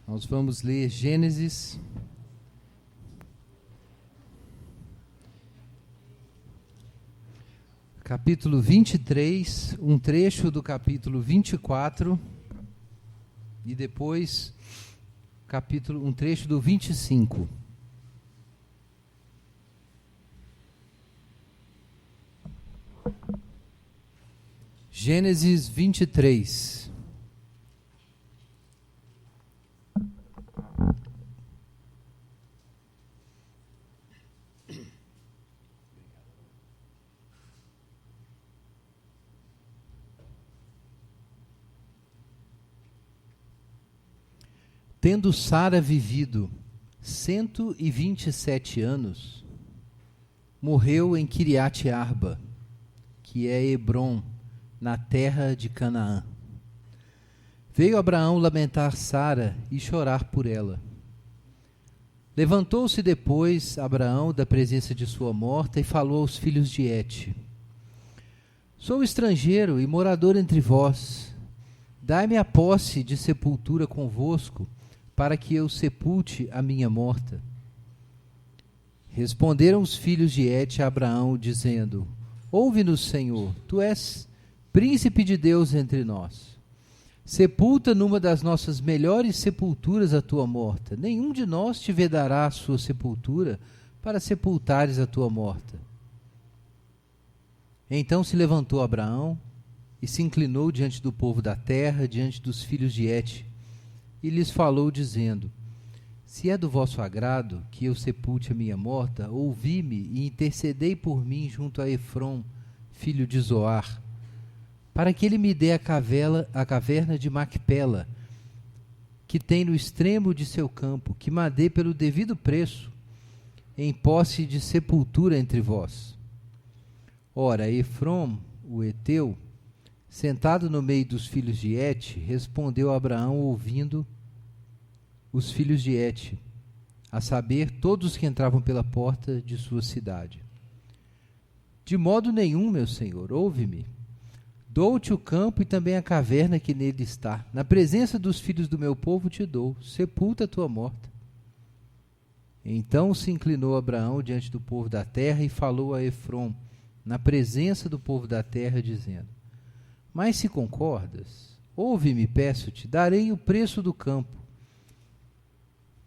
Nós vamos ler Gênesis, capítulo 23, um trecho do capítulo 24 e depois um trecho do 25. Gênesis 23. Tendo Sara vivido 127 anos, morreu em Quiriate Arba, que é Hebrom, na terra de Canaã. Veio Abraão lamentar Sara e chorar por ela. Levantou-se depois Abraão da presença de sua morta e falou aos filhos de Et: Sou estrangeiro e morador entre vós. Dai-me a posse de sepultura convosco, para que eu sepulte a minha morta. Responderam os filhos de Et a Abraão, dizendo: Ouve-nos, Senhor, tu és príncipe de Deus entre nós. Sepulta numa das nossas melhores sepulturas a tua morta. Nenhum de nós te vedará a sua sepultura, para sepultares a tua morta. Então se levantou Abraão e se inclinou diante do povo da terra, diante dos filhos de Et, e lhes falou, dizendo: Se é do vosso agrado que eu sepulte a minha morta, ouvi-me e intercedei por mim junto a Efrom, filho de Zoar, para que ele me dê a caverna de Macpela, que tem no extremo de seu campo, que me dê pelo devido preço, em posse de sepultura entre vós. Ora, Efrom, o heteu, sentado no meio dos filhos de Et, respondeu a Abraão, ouvindo os filhos de Et, a saber, todos que entravam pela porta de sua cidade: De modo nenhum, meu senhor, ouve-me. Dou-te o campo e também a caverna que nele está. Na presença dos filhos do meu povo te dou. Sepulta a tua morta. Então se inclinou Abraão diante do povo da terra e falou a Efrom, na presença do povo da terra, dizendo: Mas se concordas, ouve-me, peço-te, darei o preço do campo.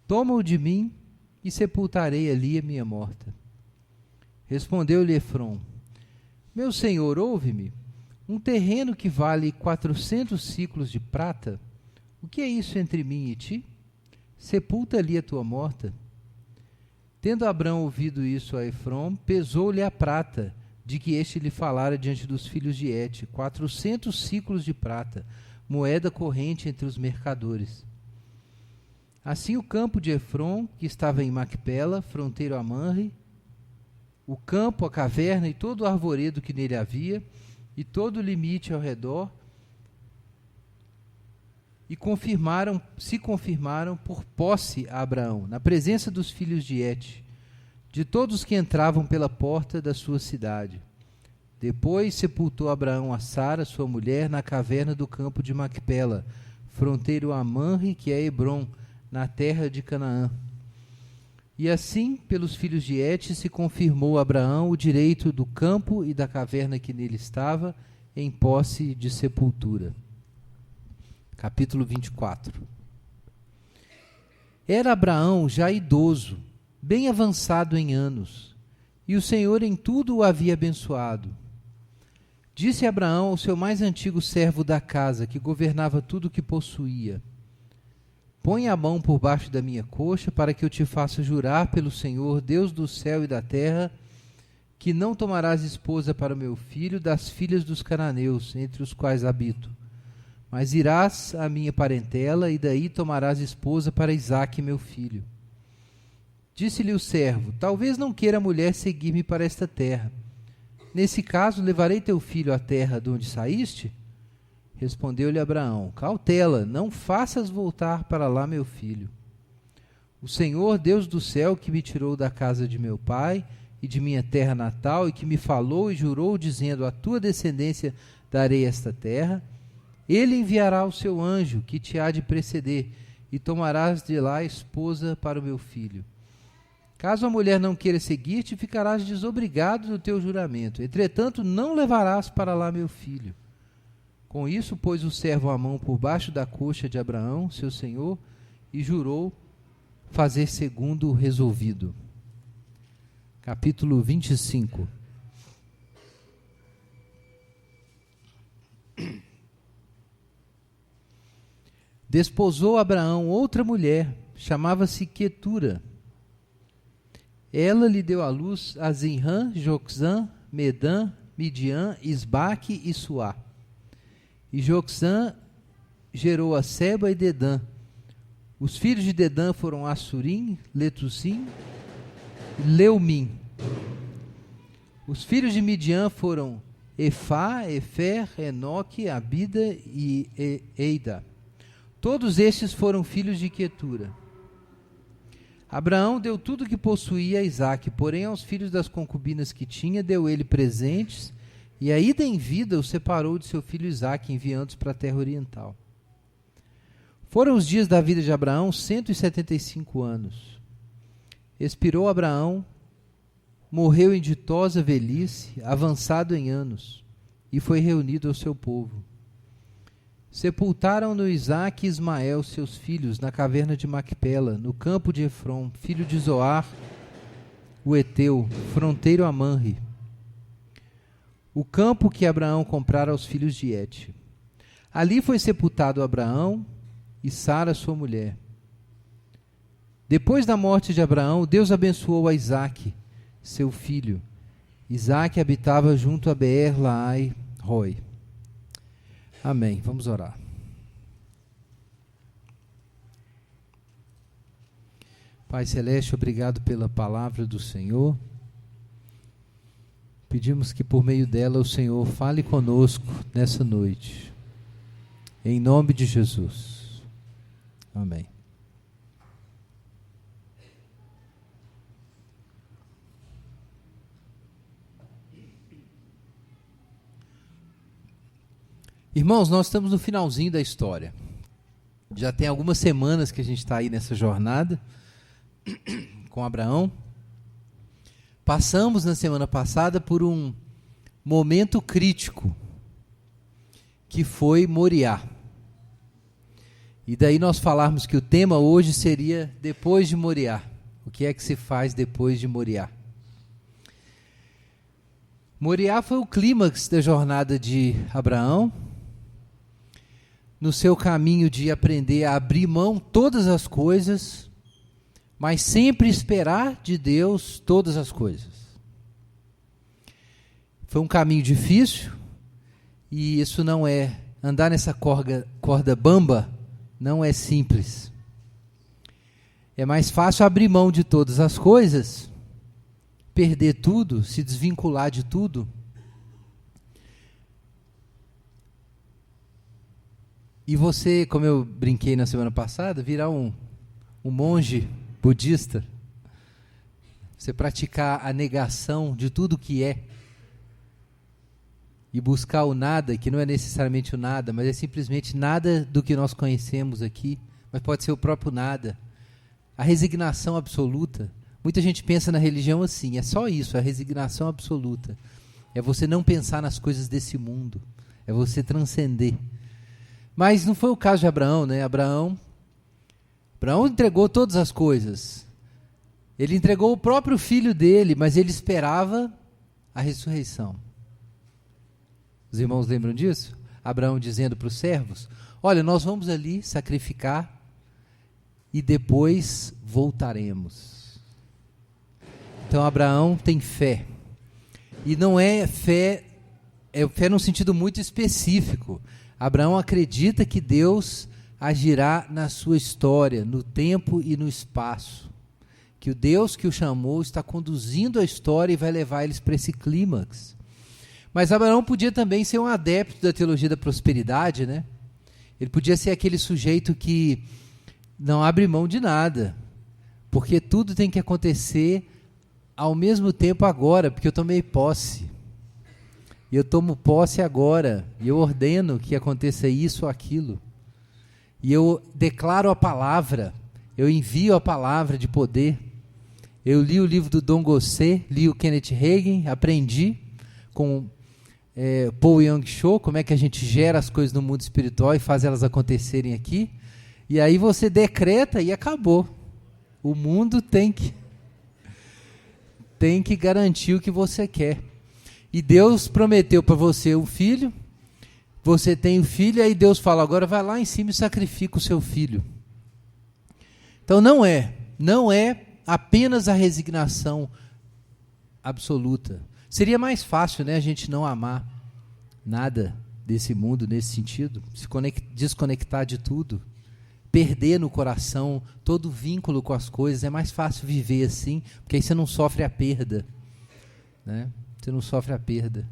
Toma-o de mim e sepultarei ali a minha morta. Respondeu-lhe Efrom: Meu senhor, ouve-me. Um terreno que vale 400 siclos de prata, o que é isso entre mim e ti? Sepulta ali a tua morta. Tendo Abraão ouvido isso a Efrom, pesou-lhe a prata, de que este lhe falara diante dos filhos de Et, 400 siclos de prata, moeda corrente entre os mercadores. Assim o campo de Efrom, que estava em Macpela, fronteiro a Manre, o campo, a caverna e todo o arvoredo que nele havia, e todo o limite ao redor, se confirmaram por posse a Abraão, na presença dos filhos de Et, de todos que entravam pela porta da sua cidade. Depois sepultou Abraão a Sara, sua mulher, na caverna do campo de Macpela, fronteiro a Manre, que é Hebrom, na terra de Canaã. E assim, pelos filhos de Et, se confirmou a Abraão o direito do campo e da caverna que nele estava, em posse de sepultura. Capítulo 24. Era Abraão já idoso, bem avançado em anos, e o Senhor em tudo o havia abençoado. Disse Abraão ao seu mais antigo servo da casa, que governava tudo o que possuía: Põe a mão por baixo da minha coxa, para que eu te faça jurar pelo Senhor, Deus do céu e da terra, que não tomarás esposa para o meu filho das filhas dos cananeus, entre os quais habito, mas irás à minha parentela, e daí tomarás esposa para Isaque, meu filho. Disse-lhe o servo: Talvez não queira a mulher seguir-me para esta terra. Nesse caso, levarei teu filho à terra de onde saíste? Respondeu-lhe Abraão: Cautela, não faças voltar para lá meu filho. O Senhor, Deus do céu, que me tirou da casa de meu pai e de minha terra natal, e que me falou e jurou, dizendo: A tua descendência darei esta terra, ele enviará o seu anjo, que te há de preceder, e tomarás de lá esposa para o meu filho. Caso a mulher não queira seguir-te, ficarás desobrigado do teu juramento. Entretanto, não levarás para lá meu filho. Com isso, pôs o servo a mão por baixo da coxa de Abraão, seu senhor, e jurou fazer segundo o resolvido. Capítulo 25. Desposou Abraão outra mulher, chamava-se Quetura. Ela lhe deu à luz a Zinrã, Joxã, Medã, Midian, Isbaque e Suá. E Joxã gerou a Seba e Dedã. Os filhos de Dedã foram Assurim, Letusim e Leumim. Os filhos de Midian foram Efá, Efer, Enoque, Abida e Eida. Todos estes foram filhos de Quetura. Abraão deu tudo o que possuía a Isaque, porém aos filhos das concubinas que tinha deu ele presentes, e ainda em vida o separou de seu filho Isaque, enviando-os para a terra oriental. Foram os dias da vida de Abraão 175 anos. Expirou Abraão, morreu em ditosa velhice, avançado em anos, e foi reunido ao seu povo. Sepultaram-no Isaque e Ismael, seus filhos, na caverna de Macpela, no campo de Efron, filho de Zoar, o Eteu, fronteiro a Manre, o campo que Abraão comprara aos filhos de Et. Ali foi sepultado Abraão e Sara, sua mulher. Depois da morte de Abraão, Deus abençoou a Isaque, seu filho. Isaque habitava junto a Beer-Lahai-Roi. Amém. Vamos orar. Pai Celeste, obrigado pela palavra do Senhor. Pedimos que por meio dela o Senhor fale conosco nessa noite. Em nome de Jesus. Amém. Irmãos, nós estamos no finalzinho da história. Já tem algumas semanas que a gente está aí nessa jornada com Abraão. Passamos na semana passada por um momento crítico, que foi Moriá. E daí nós falarmos que o tema hoje seria depois de Moriá. O que é que se faz depois de Moriá? Moriá foi o clímax da jornada de Abraão, no seu caminho de aprender a abrir mão todas as coisas, mas sempre esperar de Deus todas as coisas. Foi um caminho difícil, e isso não é, andar nessa corda bamba, não é simples. É mais fácil abrir mão de todas as coisas, perder tudo, se desvincular de tudo, e você, como eu brinquei na semana passada, virar um monge budista, você praticar a negação de tudo que é, e buscar o nada, que não é necessariamente o nada, mas é simplesmente nada do que nós conhecemos aqui, mas pode ser o próprio nada. A resignação absoluta. Muita gente pensa na religião assim, é só isso, a resignação absoluta. É você não pensar nas coisas desse mundo, é você transcender. Mas não foi o caso de Abraão, né? Abraão entregou todas as coisas. Ele entregou o próprio filho dele, mas ele esperava a ressurreição. Os irmãos lembram disso? Abraão dizendo para os servos: olha, nós vamos ali sacrificar e depois voltaremos. Então Abraão tem fé. E não é fé num sentido muito específico. Abraão acredita que Deus agirá na sua história, no tempo e no espaço. Que o Deus que o chamou está conduzindo a história e vai levar eles para esse clímax. Mas Abraão podia também ser um adepto da teologia da prosperidade, né? Ele podia ser aquele sujeito que não abre mão de nada, porque tudo tem que acontecer ao mesmo tempo agora, porque eu tomei posse. E eu tomo posse agora, e eu ordeno que aconteça isso ou aquilo. E eu declaro a palavra, eu envio a palavra de poder. Eu li o livro do Dom Gossé, li o Kenneth Hagin, aprendi com Paul Young-Cho, como é que a gente gera as coisas no mundo espiritual e faz elas acontecerem aqui. E aí você decreta e acabou. O mundo tem que garantir o que você quer. E Deus prometeu para você um filho, você tem um filho, e aí Deus fala, agora vai lá em cima e sacrifica o seu filho. Então não é apenas a resignação absoluta. Seria mais fácil, né, a gente não amar nada desse mundo nesse sentido, se desconectar de tudo, perder no coração todo vínculo com as coisas. É mais fácil viver assim, porque aí você não sofre a perda, né? Você não sofre a perda.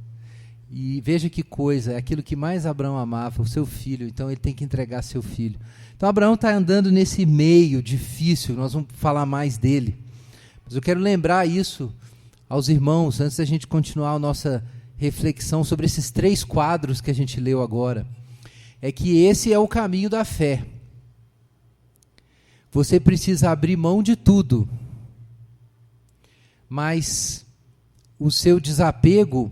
E veja que coisa, é aquilo que mais Abraão amava, o seu filho. Então ele tem que entregar seu filho. Então Abraão está andando nesse meio difícil, nós vamos falar mais dele. Mas eu quero lembrar isso aos irmãos, antes da gente continuar a nossa reflexão sobre esses 3 quadros que a gente leu agora. É que esse é o caminho da fé. Você precisa abrir mão de tudo, mas o seu desapego,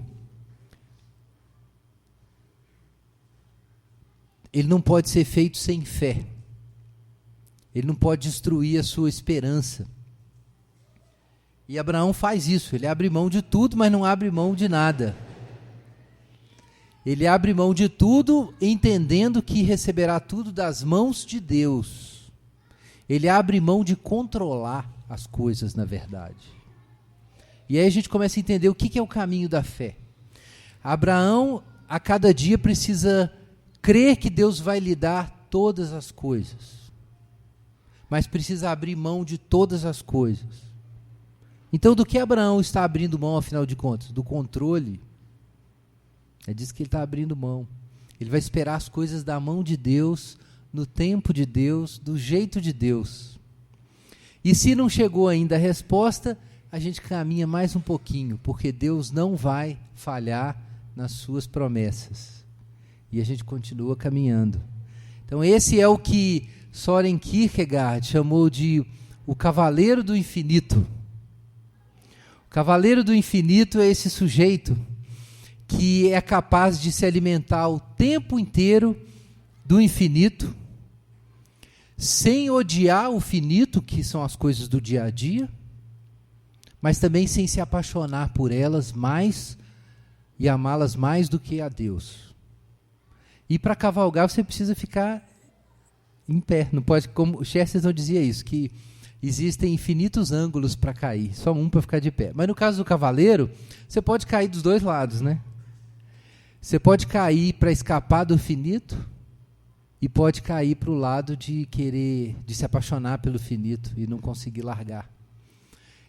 ele não pode ser feito sem fé. Ele não pode destruir a sua esperança. E Abraão faz isso, ele abre mão de tudo, mas não abre mão de nada. Ele abre mão de tudo, entendendo que receberá tudo das mãos de Deus. Ele abre mão de controlar as coisas, na verdade. E aí a gente começa a entender o que é o caminho da fé. Abraão, a cada dia, precisa crer que Deus vai lhe dar todas as coisas, mas precisa abrir mão de todas as coisas. Então, do que Abraão está abrindo mão, afinal de contas? Do controle. É disso que ele está abrindo mão. Ele vai esperar as coisas da mão de Deus, no tempo de Deus, do jeito de Deus. E se não chegou ainda a resposta, a gente caminha mais um pouquinho, porque Deus não vai falhar nas suas promessas. E a gente continua caminhando. Então esse é o que Søren Kierkegaard chamou de o cavaleiro do infinito. O cavaleiro do infinito é esse sujeito que é capaz de se alimentar o tempo inteiro do infinito, sem odiar o finito, que são as coisas do dia a dia, mas também sem se apaixonar por elas mais e amá-las mais do que a Deus. E para cavalgar você precisa ficar em pé, não pode, como Chesterton dizia isso, que existem infinitos ângulos para cair, só um para ficar de pé. Mas no caso do cavaleiro, você pode cair dos dois lados, né? Você pode cair para escapar do finito e pode cair para o lado de querer, de se apaixonar pelo finito e não conseguir largar.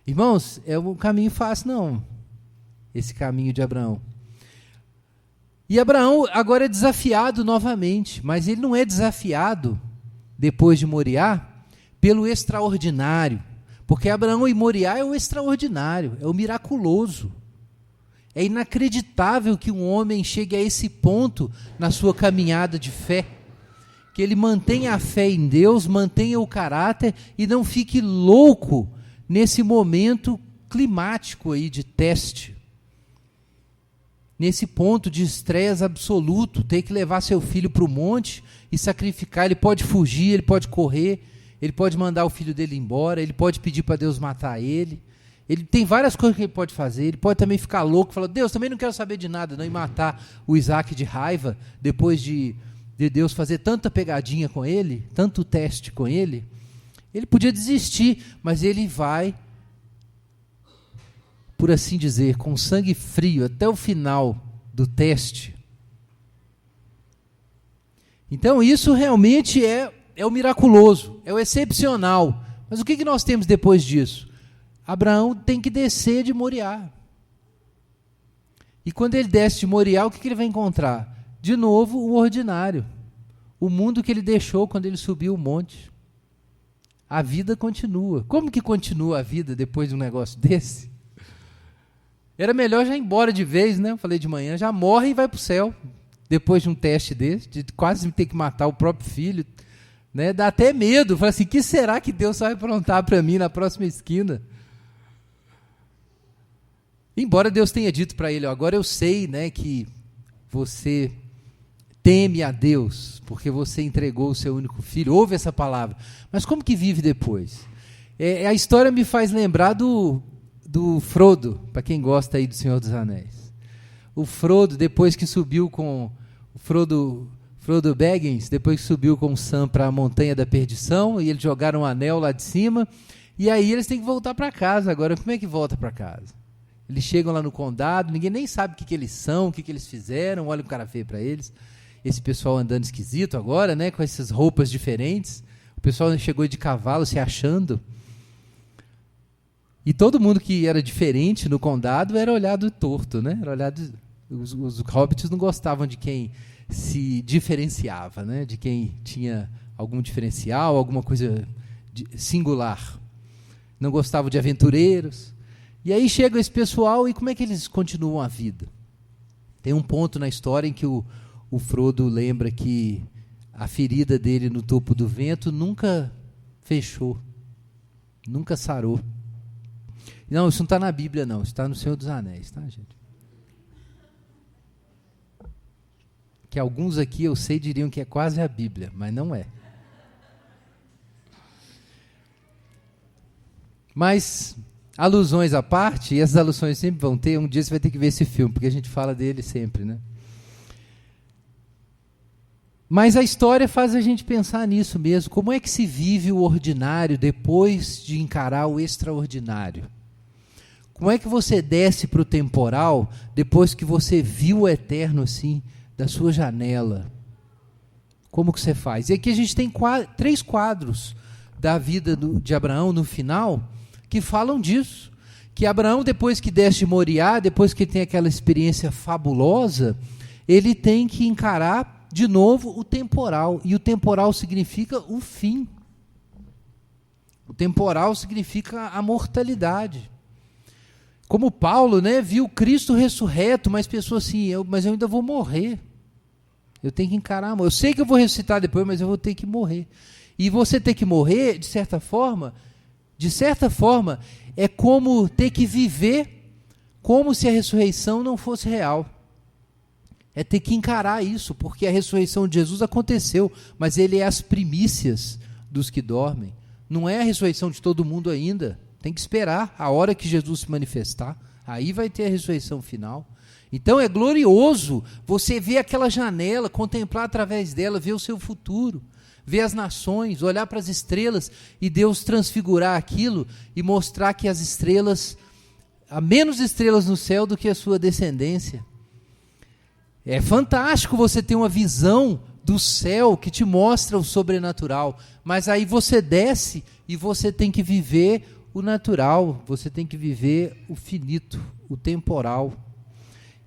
Irmãos, é um caminho fácil não, esse caminho de Abraão. E Abraão agora é desafiado novamente, mas ele não é desafiado depois de Moriá pelo extraordinário, porque Abraão e Moriá é o extraordinário, é o miraculoso. É inacreditável que um homem chegue a esse ponto na sua caminhada de fé, que ele mantenha a fé em Deus, mantenha o caráter e não fique louco nesse momento climático aí de teste, nesse ponto de estresse absoluto, ter que levar seu filho para o monte e sacrificar. Ele pode fugir, ele pode correr, ele pode mandar o filho dele embora, ele pode pedir para Deus matar ele. Ele tem várias coisas que ele pode fazer. Ele pode também ficar louco, falar, Deus, também não quero saber de nada, não, e matar o Isaac de raiva, depois de Deus fazer tanta pegadinha com ele, tanto teste com ele. Ele podia desistir, mas ele vai, por assim dizer, com sangue frio, até o final do teste. Então isso realmente é o miraculoso, é o excepcional. Mas o que nós temos depois disso? Abraão tem que descer de Moriá. E quando ele desce de Moriá, o que ele vai encontrar? De novo, o ordinário. O mundo que ele deixou quando ele subiu o monte. A vida continua. Como que continua a vida depois de um negócio desse? Era melhor já ir embora de vez, né? Eu falei de manhã, já morre e vai para o céu. Depois de um teste desse, de quase ter que matar o próprio filho, né? Dá até medo. Fala assim, o que será que Deus vai aprontar para mim na próxima esquina? Embora Deus tenha dito para ele, ó, agora eu sei, né, que você teme a Deus, porque você entregou o seu único filho. Ouve essa palavra. Mas como que vive depois? A história me faz lembrar do Frodo, para quem gosta aí do Senhor dos Anéis. O Frodo, depois que subiu com... Frodo Baggins, depois que subiu com o Sam para a Montanha da Perdição, e eles jogaram um anel lá de cima, e aí eles têm que voltar para casa. Agora, como é que volta para casa? Eles chegam lá no condado, ninguém nem sabe o que eles são, o que eles fizeram, olha o cara feio para eles. Esse pessoal andando esquisito agora, né, com essas roupas diferentes. O pessoal chegou de cavalo se achando. E todo mundo que era diferente no condado era olhado torto, né? Era olhado, os hobbits não gostavam de quem se diferenciava, né? De quem tinha algum diferencial, alguma coisa singular. Não gostavam de aventureiros. E aí chega esse pessoal e como é que eles continuam a vida? Tem um ponto na história em que o Frodo lembra que a ferida dele no topo do vento nunca fechou, nunca sarou. Não, isso não está na Bíblia não, isso está no Senhor dos Anéis, tá, gente? Que alguns aqui eu sei diriam que é quase a Bíblia, mas não é. Mas... alusões à parte, e essas alusões sempre vão ter, um dia você vai ter que ver esse filme, porque a gente fala dele sempre, né? Mas a história faz a gente pensar nisso mesmo, como é que se vive o ordinário depois de encarar o extraordinário? Como é que você desce para o temporal depois que você viu o eterno assim, da sua janela? Como que você faz? E aqui a gente tem 3 quadros da vida de Abraão no final, que falam disso, que Abraão, depois que desce de Moriá, depois que tem aquela experiência fabulosa, ele tem que encarar de novo o temporal, e o temporal significa o fim. O temporal significa a mortalidade. Como Paulo, né, viu Cristo ressurreto, mas pensou assim, mas eu ainda vou morrer. Eu tenho que encarar, eu sei que eu vou ressuscitar depois, mas eu vou ter que morrer. E você ter que morrer, de certa forma, é como ter que viver como se a ressurreição não fosse real. É ter que encarar isso, porque a ressurreição de Jesus aconteceu, mas ele é as primícias dos que dormem. Não é a ressurreição de todo mundo ainda. Tem que esperar a hora que Jesus se manifestar. Aí vai ter a ressurreição final. Então é glorioso você ver aquela janela, contemplar através dela, ver o seu futuro, ver as nações, olhar para as estrelas e Deus transfigurar aquilo e mostrar que as estrelas, há menos estrelas no céu do que a sua descendência. É fantástico você ter uma visão do céu que te mostra o sobrenatural, mas aí você desce e você tem que viver o natural, você tem que viver o finito, o temporal.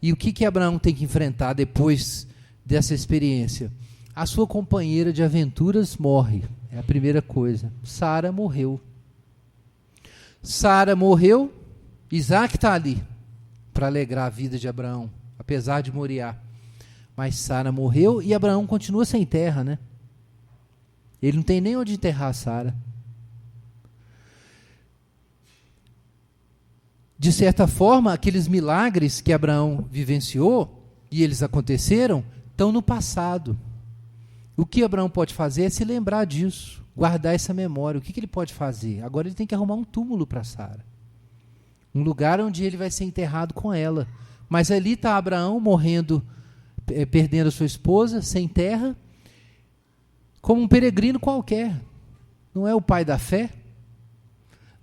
E o que Abraão tem que enfrentar depois dessa experiência? A sua companheira de aventuras morre, é a primeira coisa. Sara morreu. Sara morreu, Isaac está ali para alegrar a vida de Abraão, apesar de Moriá. Mas Sara morreu e Abraão continua sem terra, né? Ele não tem nem onde enterrar Sara. De certa forma, aqueles milagres que Abraão vivenciou, e eles aconteceram, estão no passado. O que Abraão pode fazer é se lembrar disso, guardar essa memória. O que ele pode fazer? Agora ele tem que arrumar um túmulo para Sara. Um lugar onde ele vai ser enterrado com ela. Mas ali está Abraão morrendo, perdendo a sua esposa, sem terra, como um peregrino qualquer. Não é o pai da fé?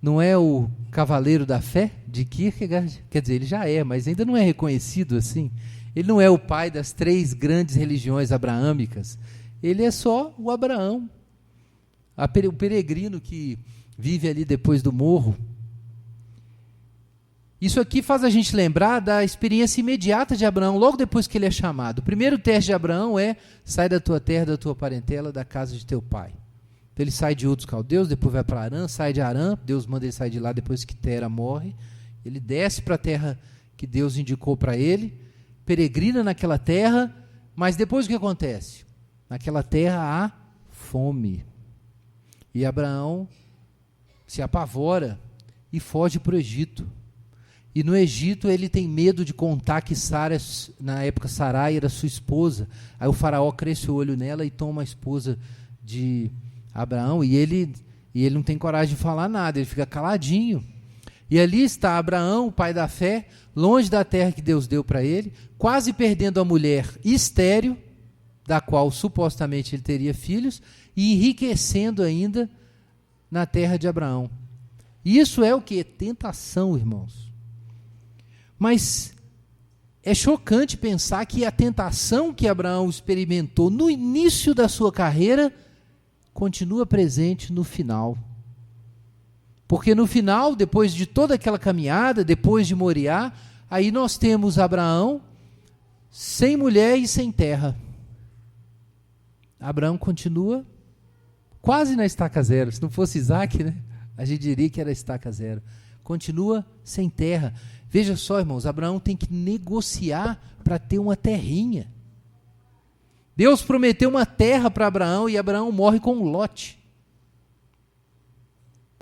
Não é o cavaleiro da fé de Kierkegaard? Quer dizer, ele já é, mas ainda não é reconhecido assim. Ele não é o pai das 3 grandes religiões abraâmicas. Ele é só o Abraão, o peregrino que vive ali depois do morro. Isso aqui faz a gente lembrar da experiência imediata de Abraão, logo depois que ele é chamado. O primeiro teste de Abraão é: sai da tua terra, da tua parentela, da casa de teu pai. Então ele sai de Ur dos Caldeus, depois vai para Arã, sai de Arã, Deus manda ele sair de lá depois que Tera morre. Ele desce para a terra que Deus indicou para ele, peregrina naquela terra, mas depois o que acontece? Naquela terra há fome. E Abraão se apavora e foge para o Egito. E no Egito ele tem medo de contar que Sara, na época Sarai era sua esposa. Aí o faraó cresce o olho nela e toma a esposa de Abraão. E ele não tem coragem de falar nada, ele fica caladinho. E ali está Abraão, o pai da fé, longe da terra que Deus deu para ele, quase perdendo a mulher estéril, da qual supostamente ele teria filhos, e enriquecendo ainda na terra de Abraão. Isso é o que? Tentação, irmãos. Mas é chocante pensar que a tentação que Abraão experimentou no início da sua carreira continua presente no final. Porque no final, depois de toda aquela caminhada, depois de Moriá, aí nós temos Abraão sem mulher e sem terra. Abraão continua quase na estaca zero. Se não fosse Isaac, né, a gente diria que era estaca zero. Continua sem terra. Veja só, irmãos, Abraão tem que negociar para ter uma terrinha. Deus prometeu uma terra para Abraão e Abraão morre com um lote.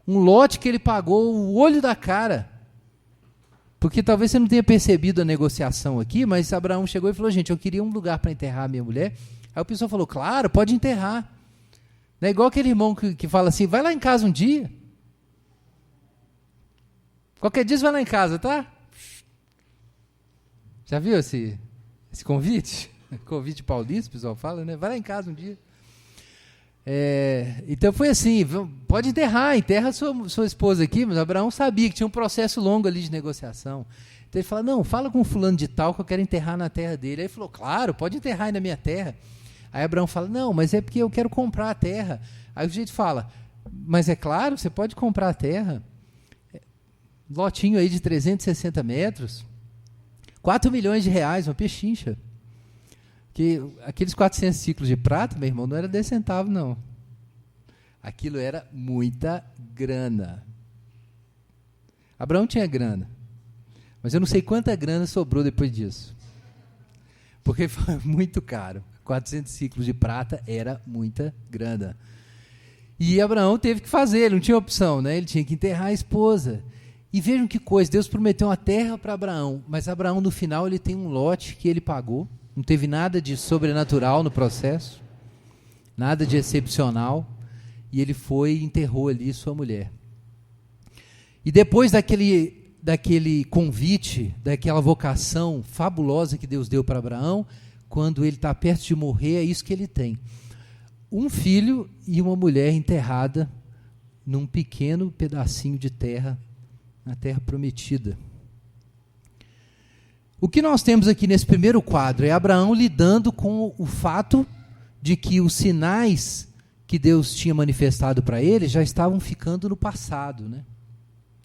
Um lote que ele pagou o olho da cara. Porque talvez você não tenha percebido a negociação aqui, mas Abraão chegou e falou, gente, eu queria um lugar para enterrar a minha mulher. Aí o pessoal falou, claro, pode enterrar. Não é igual aquele irmão que fala assim, vai lá em casa um dia. Qualquer dia você vai lá em casa, tá? Já viu esse convite? Convite paulista, o pessoal fala, né? Vai lá em casa um dia. Então foi assim, pode enterra sua esposa aqui, mas Abraão sabia que tinha um processo longo ali de negociação. Então ele fala, não, fala com fulano de tal que eu quero enterrar na terra dele. Aí ele falou, claro, pode enterrar aí na minha terra. Aí Abraão fala, não, mas é porque eu quero comprar a terra. Aí o sujeito fala, mas é claro, você pode comprar a terra. Lotinho aí de 360 metros, 4 milhões de reais, uma pechincha. Que aqueles 400 ciclos de prata, meu irmão, não era 10 centavos, não. Aquilo era muita grana. Abraão tinha grana, mas eu não sei quanta grana sobrou depois disso. Porque foi muito caro. 400 ciclos de prata era muita grana. E Abraão teve que fazer, ele não tinha opção, né? Ele tinha que enterrar a esposa. E vejam que coisa, Deus prometeu uma terra para Abraão, mas Abraão no final ele tem um lote que ele pagou. Não teve nada de sobrenatural no processo, nada de excepcional, e ele foi e enterrou ali sua mulher. E depois daquele convite, daquela vocação fabulosa que Deus deu para Abraão, quando ele está perto de morrer, é isso que ele tem. Um filho e uma mulher enterrada num pequeno pedacinho de terra, na terra prometida. O que nós temos aqui nesse primeiro quadro é Abraão lidando com o fato de que os sinais que Deus tinha manifestado para ele já estavam ficando no passado, né?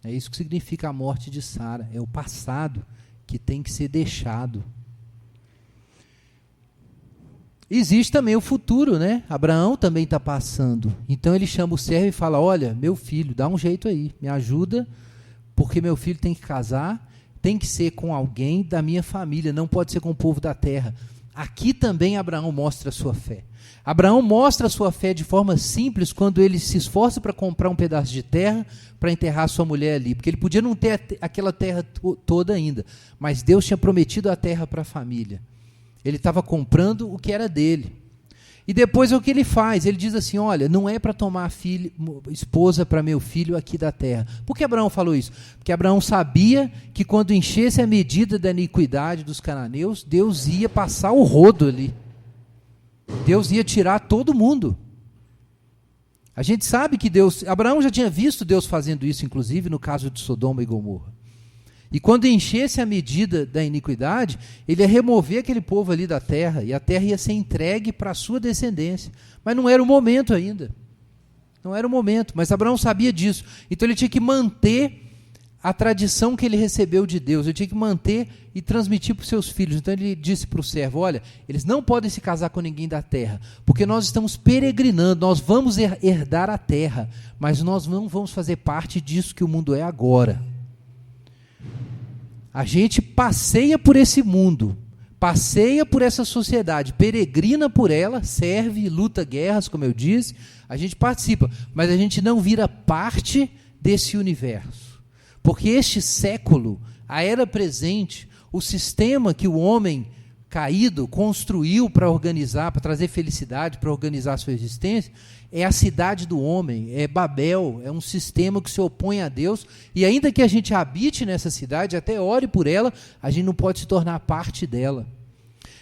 É isso que significa a morte de Sara, é o passado que tem que ser deixado. Existe também o futuro, né? Abraão também está passando. Então ele chama o servo e fala, olha, meu filho, dá um jeito aí, me ajuda, porque meu filho tem que casar, tem que ser com alguém da minha família, não pode ser com o povo da terra. Aqui também Abraão mostra a sua fé. Abraão mostra a sua fé de forma simples quando ele se esforça para comprar um pedaço de terra para enterrar sua mulher ali, porque ele podia não ter aquela terra toda ainda, mas Deus tinha prometido a terra para a família. Ele estava comprando o que era dele. E depois é o que ele faz, ele diz assim, olha, não é para tomar esposa para meu filho aqui da terra. Por que Abraão falou isso? Porque Abraão sabia que quando enchesse a medida da iniquidade dos cananeus, Deus ia passar o rodo ali. Deus ia tirar todo mundo. A gente sabe que Abraão já tinha visto Deus fazendo isso, inclusive no caso de Sodoma e Gomorra. E quando enchesse a medida da iniquidade, ele ia remover aquele povo ali da terra, e a terra ia ser entregue para a sua descendência. Mas não era o momento ainda. Não era o momento, mas Abraão sabia disso. Então ele tinha que manter a tradição que ele recebeu de Deus, ele tinha que manter e transmitir para os seus filhos. Então ele disse para o servo, olha, eles não podem se casar com ninguém da terra, porque nós estamos peregrinando, nós vamos herdar a terra, mas nós não vamos fazer parte disso que o mundo é agora. A gente passeia por esse mundo, passeia por essa sociedade, peregrina por ela, serve, luta guerras, como eu disse, a gente participa, mas a gente não vira parte desse universo. Porque este século, a era presente, o sistema que o homem caído construiu para organizar, para trazer felicidade, para organizar a sua existência, é a cidade do homem, é Babel, é um sistema que se opõe a Deus, e ainda que a gente habite nessa cidade, até ore por ela, a gente não pode se tornar parte dela.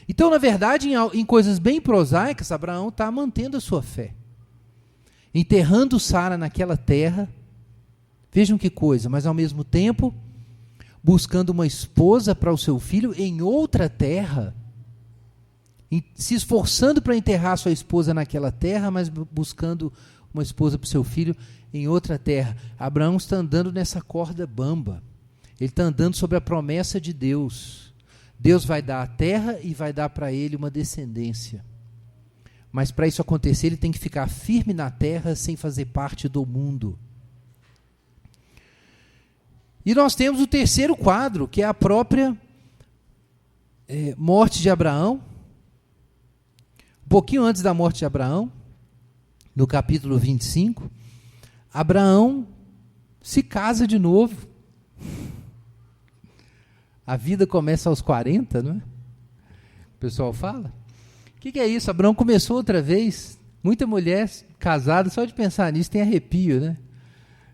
Então, na verdade, em coisas bem prosaicas, Abraão está mantendo a sua fé. Enterrando Sara naquela terra, vejam que coisa, mas ao mesmo tempo, buscando uma esposa para o seu filho em outra terra, se esforçando para enterrar sua esposa naquela terra, mas buscando uma esposa para o seu filho em outra terra. Abraão está andando nessa corda bamba. Ele está andando sobre a promessa de Deus. Deus vai dar a terra e vai dar para ele uma descendência. Mas para isso acontecer, ele tem que ficar firme na terra sem fazer parte do mundo. E nós temos o terceiro quadro, que é a própria morte de Abraão. Um pouquinho antes da morte de Abraão, no capítulo 25, Abraão se casa de novo. A vida começa aos 40, não é? O pessoal fala. O que é isso? Abraão começou outra vez. Muita mulher casada, só de pensar nisso tem arrepio, né?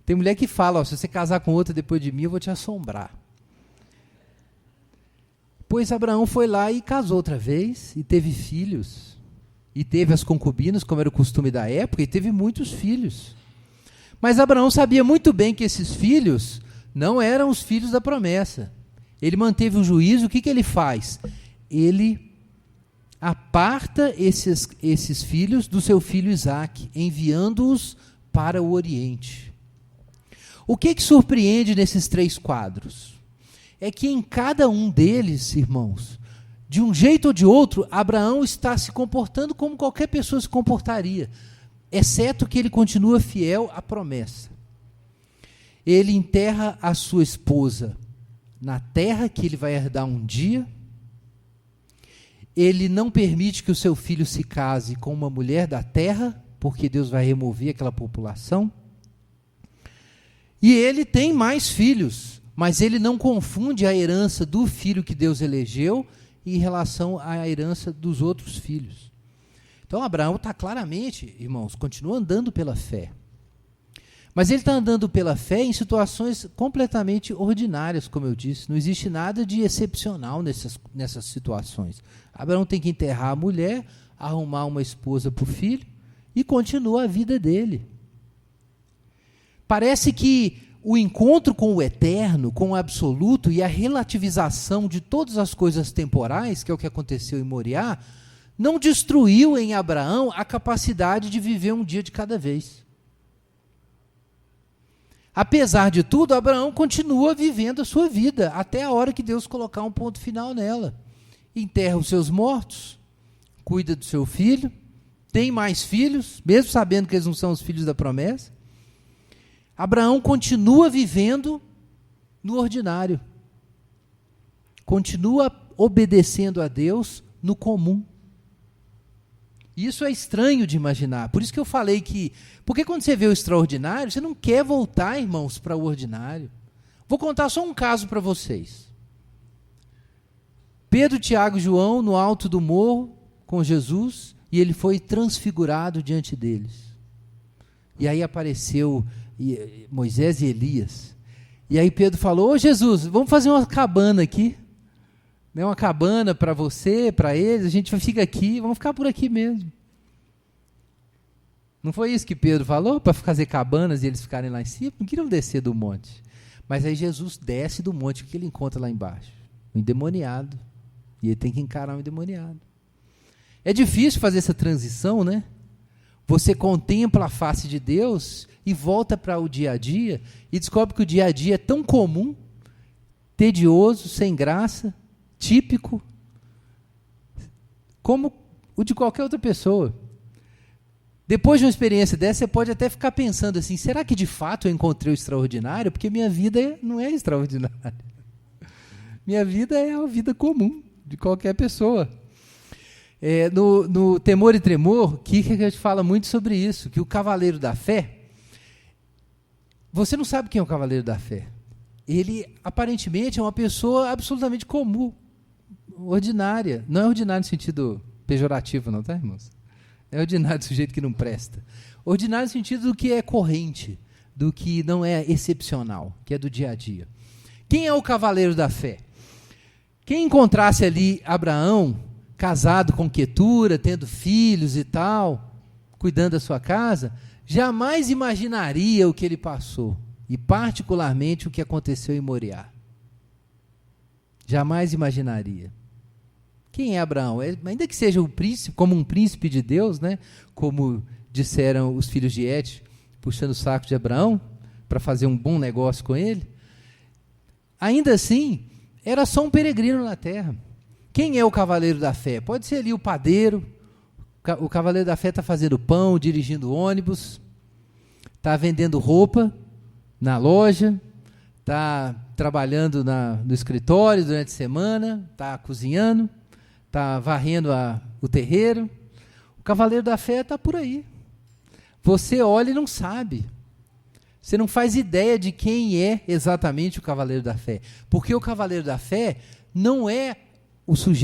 Tem mulher que fala, se você casar com outra depois de mim, eu vou te assombrar. Pois Abraão foi lá e casou outra vez, e teve filhos, e teve as concubinas, como era o costume da época, e teve muitos filhos. Mas Abraão sabia muito bem que esses filhos não eram os filhos da promessa. Ele manteve o juízo, o que ele faz? Ele aparta esses filhos do seu filho Isaque, enviando-os para o Oriente. O que surpreende nesses três quadros? É que em cada um deles, irmãos, de um jeito ou de outro, Abraão está se comportando como qualquer pessoa se comportaria, exceto que ele continua fiel à promessa. Ele enterra a sua esposa na terra que ele vai herdar um dia. Ele não permite que o seu filho se case com uma mulher da terra, porque Deus vai remover aquela população. E ele tem mais filhos, mas ele não confunde a herança do filho que Deus elegeu em relação à herança dos outros filhos. Então Abraão está claramente, irmãos, continua andando pela fé. Mas ele está andando pela fé em situações completamente ordinárias, como eu disse. Não existe nada de excepcional nessas situações. Abraão tem que enterrar a mulher, arrumar uma esposa para o filho e continua a vida dele. Parece que o encontro com o eterno, com o absoluto e a relativização de todas as coisas temporais, que é o que aconteceu em Moriá, não destruiu em Abraão a capacidade de viver um dia de cada vez. Apesar de tudo, Abraão continua vivendo a sua vida, até a hora que Deus colocar um ponto final nela. Enterra os seus mortos, cuida do seu filho, tem mais filhos, mesmo sabendo que eles não são os filhos da promessa. Abraão continua vivendo no ordinário, continua obedecendo a Deus no comum. Isso é estranho de imaginar, por isso que eu falei que, porque quando você vê o extraordinário, você não quer voltar, irmãos, para o ordinário. Vou contar só um caso para vocês. Pedro, Tiago e João no alto do morro com Jesus, e ele foi transfigurado diante deles. E aí apareceu Moisés e Elias. E aí Pedro falou, ô Jesus, vamos fazer uma cabana aqui, né, uma cabana para você, para eles, a gente fica aqui, vamos ficar por aqui mesmo. Não foi isso que Pedro falou, para fazer cabanas e eles ficarem lá em cima? Não queriam descer do monte. Mas aí Jesus desce do monte, o que ele encontra lá embaixo? Um endemoniado. E ele tem que encarar um endemoniado. É difícil fazer essa transição, né? Você contempla a face de Deus e volta para o dia a dia e descobre que o dia a dia é tão comum, tedioso, sem graça, típico, como o de qualquer outra pessoa. Depois de uma experiência dessa, você pode até ficar pensando assim, será que de fato eu encontrei o extraordinário? Porque minha vida não é extraordinária. Minha vida é uma vida comum, de qualquer pessoa. No Temor e Tremor, Kierkegaard fala muito sobre isso, que o cavaleiro da fé, você não sabe quem é o cavaleiro da fé. Ele, aparentemente, é uma pessoa absolutamente comum, ordinária. Não é ordinário no sentido pejorativo, não, tá, irmãos? É ordinário do sujeito que não presta. Ordinário no sentido do que é corrente, do que não é excepcional, que é do dia a dia. Quem é o cavaleiro da fé? Quem encontrasse ali Abraão, casado com Quetura, tendo filhos e tal, cuidando da sua casa, jamais imaginaria o que ele passou, e particularmente o que aconteceu em Moriá. Jamais imaginaria. Quem é Abraão? Ainda que seja um príncipe, como um príncipe de Deus, né? Como disseram os filhos de Et, puxando o saco de Abraão, para fazer um bom negócio com ele, ainda assim, era só um peregrino na terra. Quem é o cavaleiro da fé? Pode ser ali o padeiro, o cavaleiro da fé está fazendo pão, dirigindo ônibus, está vendendo roupa na loja, está trabalhando no escritório durante a semana, está cozinhando, está varrendo o terreiro. O cavaleiro da fé está por aí. Você olha e não sabe. Você não faz ideia de quem é exatamente o cavaleiro da fé. Porque o cavaleiro da fé não é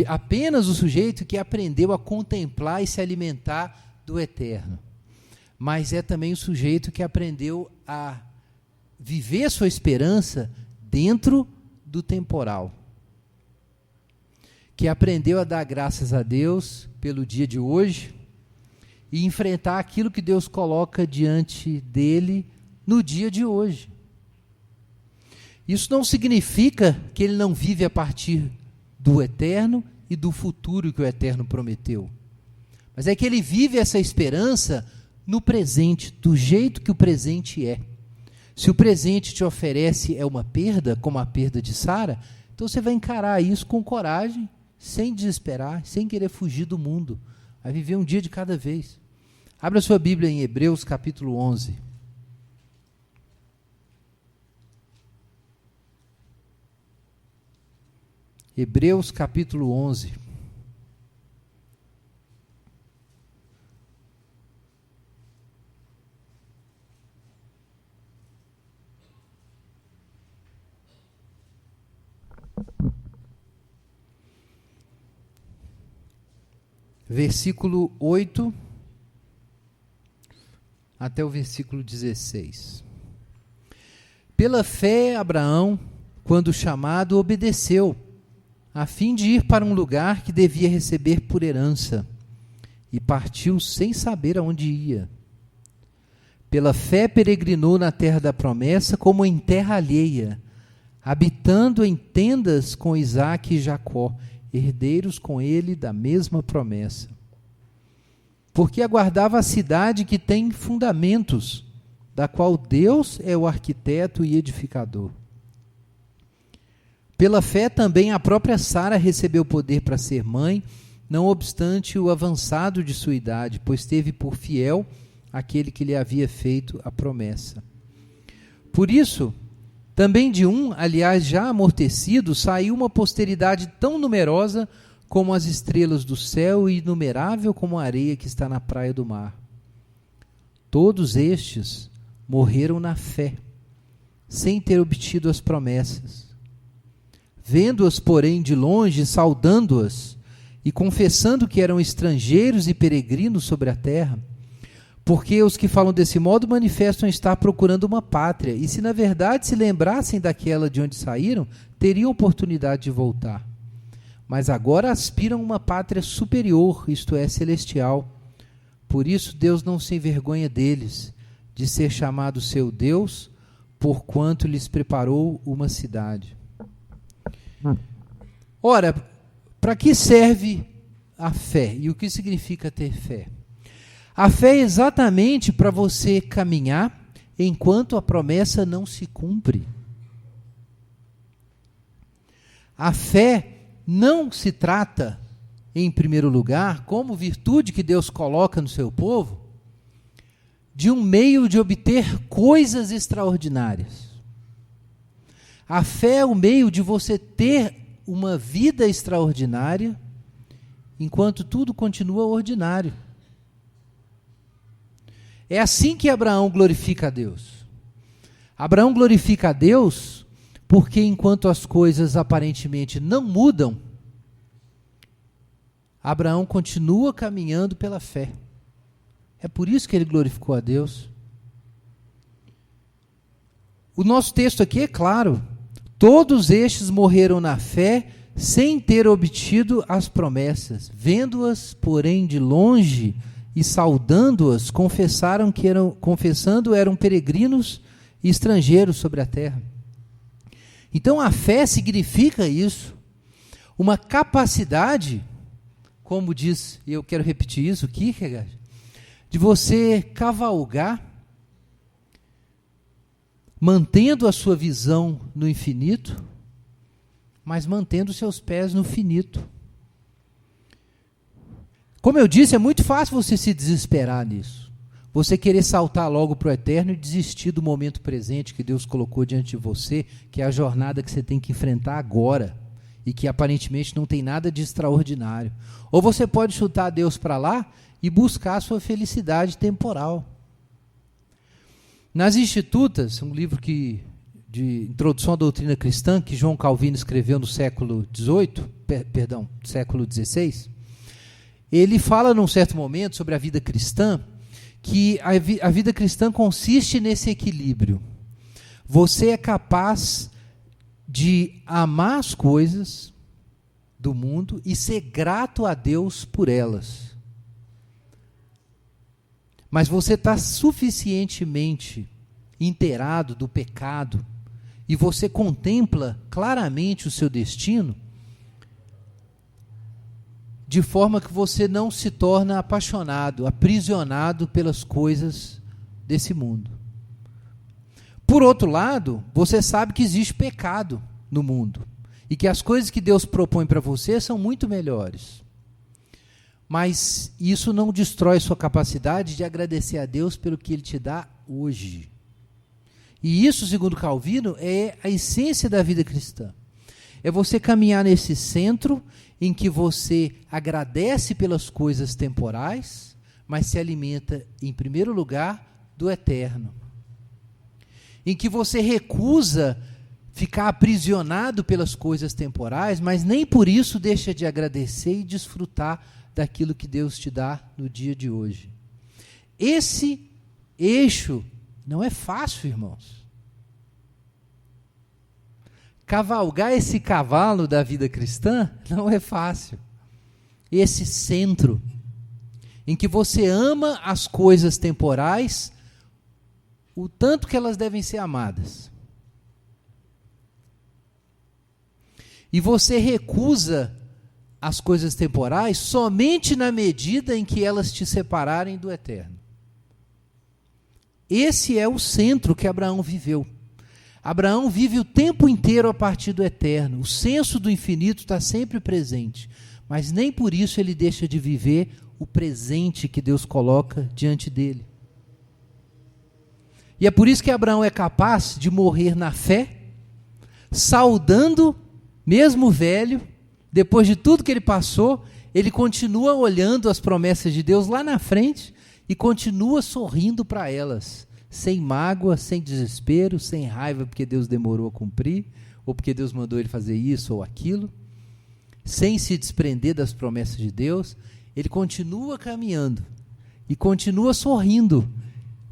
apenas o sujeito que aprendeu a contemplar e se alimentar do eterno. Mas é também o sujeito que aprendeu a viver sua esperança dentro do temporal. Que aprendeu a dar graças a Deus pelo dia de hoje e enfrentar aquilo que Deus coloca diante dele no dia de hoje. Isso não significa que ele não vive a partir do eterno e do futuro que o eterno prometeu. Mas é que ele vive essa esperança no presente, do jeito que o presente é. Se o presente te oferece uma perda, como a perda de Sara, então você vai encarar isso com coragem, sem desesperar, sem querer fugir do mundo. Vai viver um dia de cada vez. Abra sua Bíblia em Hebreus capítulo 11. Hebreus capítulo 11. Versículo 8 até o versículo 16. Pela fé, Abraão, quando chamado, obedeceu, a fim de ir para um lugar que devia receber por herança, e partiu sem saber aonde ia. Pela fé peregrinou na terra da promessa, como em terra alheia, habitando em tendas com Isaque e Jacó, herdeiros com ele da mesma promessa. Porque aguardava a cidade que tem fundamentos, da qual Deus é o arquiteto e edificador. Pela fé também a própria Sara recebeu poder para ser mãe, não obstante o avançado de sua idade, pois teve por fiel aquele que lhe havia feito a promessa. Por isso, também de um, aliás já amortecido, saiu uma posteridade tão numerosa como as estrelas do céu e inumerável como a areia que está na praia do mar. Todos estes morreram na fé, sem ter obtido as promessas. Vendo-as, porém, de longe, saudando-as, e confessando que eram estrangeiros e peregrinos sobre a terra, porque os que falam desse modo manifestam estar procurando uma pátria, e se na verdade se lembrassem daquela de onde saíram, teriam oportunidade de voltar. Mas agora aspiram a uma pátria superior, isto é, celestial. Por isso Deus não se envergonha deles, de ser chamado seu Deus, porquanto lhes preparou uma cidade. Ora, para que serve a fé? E o que significa ter fé? A fé é exatamente para você caminhar enquanto a promessa não se cumpre. A fé não se trata, em primeiro lugar, como virtude que Deus coloca no seu povo, de um meio de obter coisas extraordinárias. A fé é o meio de você ter uma vida extraordinária enquanto tudo continua ordinário. É assim que Abraão glorifica a Deus. Abraão glorifica a Deus porque enquanto as coisas aparentemente não mudam, Abraão continua caminhando pela fé. É por isso que ele glorificou a Deus. O nosso texto aqui é claro. Todos estes morreram na fé, sem ter obtido as promessas. Vendo-as, porém, de longe e saudando-as, confessando eram peregrinos e estrangeiros sobre a terra. Então a fé significa isso, uma capacidade, como diz, e eu quero repetir isso, Kierkegaard, de você cavalgar, mantendo a sua visão no infinito, mas mantendo seus pés no finito. Como eu disse, é muito fácil você se desesperar nisso. Você querer saltar logo para o eterno e desistir do momento presente que Deus colocou diante de você, que é a jornada que você tem que enfrentar agora, e que aparentemente não tem nada de extraordinário. Ou você pode chutar Deus para lá e buscar a sua felicidade temporal. Nas Institutas, um livro de introdução à doutrina cristã, que João Calvino escreveu no século XVI, ele fala num certo momento sobre a vida cristã, que a vida cristã consiste nesse equilíbrio. Você é capaz de amar as coisas do mundo e ser grato a Deus por elas. Mas você está suficientemente inteirado do pecado e você contempla claramente o seu destino, de forma que você não se torna apaixonado, aprisionado pelas coisas desse mundo. Por outro lado, você sabe que existe pecado no mundo e que as coisas que Deus propõe para você são muito melhores. Mas isso não destrói sua capacidade de agradecer a Deus pelo que Ele te dá hoje. E isso, segundo Calvino, é a essência da vida cristã. É você caminhar nesse centro em que você agradece pelas coisas temporais, mas se alimenta, em primeiro lugar, do eterno. Em que você recusa ficar aprisionado pelas coisas temporais, mas nem por isso deixa de agradecer e desfrutar daquilo que Deus te dá no dia de hoje. Esse eixo não é fácil, irmãos. Cavalgar esse cavalo da vida cristã não é fácil. Esse centro em que você ama as coisas temporais o tanto que elas devem ser amadas. E você recusa as coisas temporais somente na medida em que elas te separarem do eterno. Esse é o centro que Abraão viveu. Abraão vive o tempo inteiro a partir do eterno. O senso do infinito está sempre presente. Mas nem por isso ele deixa de viver o presente que Deus coloca diante dele. E é por isso que Abraão é capaz de morrer na fé, saudando, mesmo velho, depois de tudo que ele passou, ele continua olhando as promessas de Deus lá na frente e continua sorrindo para elas, sem mágoa, sem desespero, sem raiva porque Deus demorou a cumprir, ou porque Deus mandou ele fazer isso ou aquilo, sem se desprender das promessas de Deus. Ele continua caminhando e continua sorrindo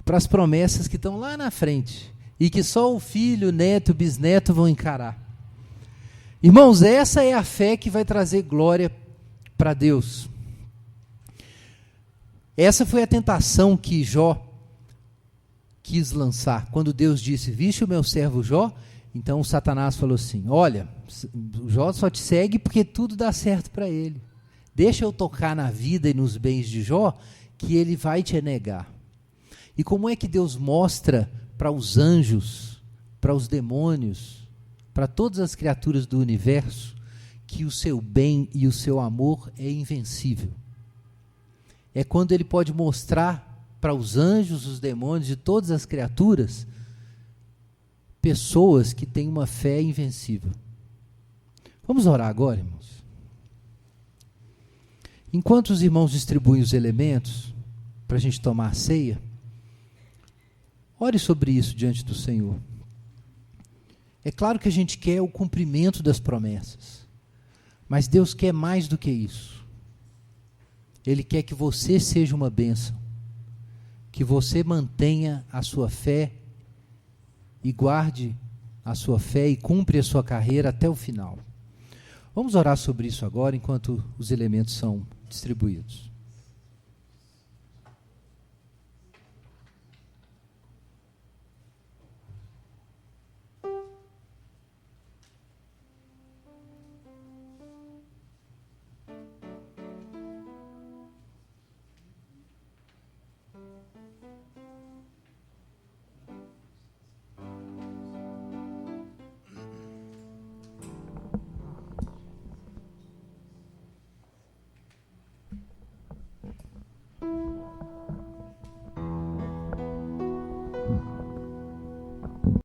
para as promessas que estão lá na frente e que só o filho, o neto, o bisneto vão encarar. Irmãos, essa é a fé que vai trazer glória para Deus. Essa foi a tentação que Jó quis lançar. Quando Deus disse, viste o meu servo Jó? Então o Satanás falou assim, olha, Jó só te segue porque tudo dá certo para ele. Deixa eu tocar na vida e nos bens de Jó, que ele vai te negar. E como é que Deus mostra para os anjos, para os demônios, para todas as criaturas do universo, que o seu bem e o seu amor é invencível? É quando ele pode mostrar para os anjos, os demônios e todas as criaturas, pessoas que têm uma fé invencível. Vamos orar agora, irmãos? Enquanto os irmãos distribuem os elementos para a gente tomar a ceia, ore sobre isso diante do Senhor. É claro que a gente quer o cumprimento das promessas, mas Deus quer mais do que isso. Ele quer que você seja uma bênção, que você mantenha a sua fé e guarde a sua fé e cumpre a sua carreira até o final. Vamos orar sobre isso agora, enquanto os elementos são distribuídos.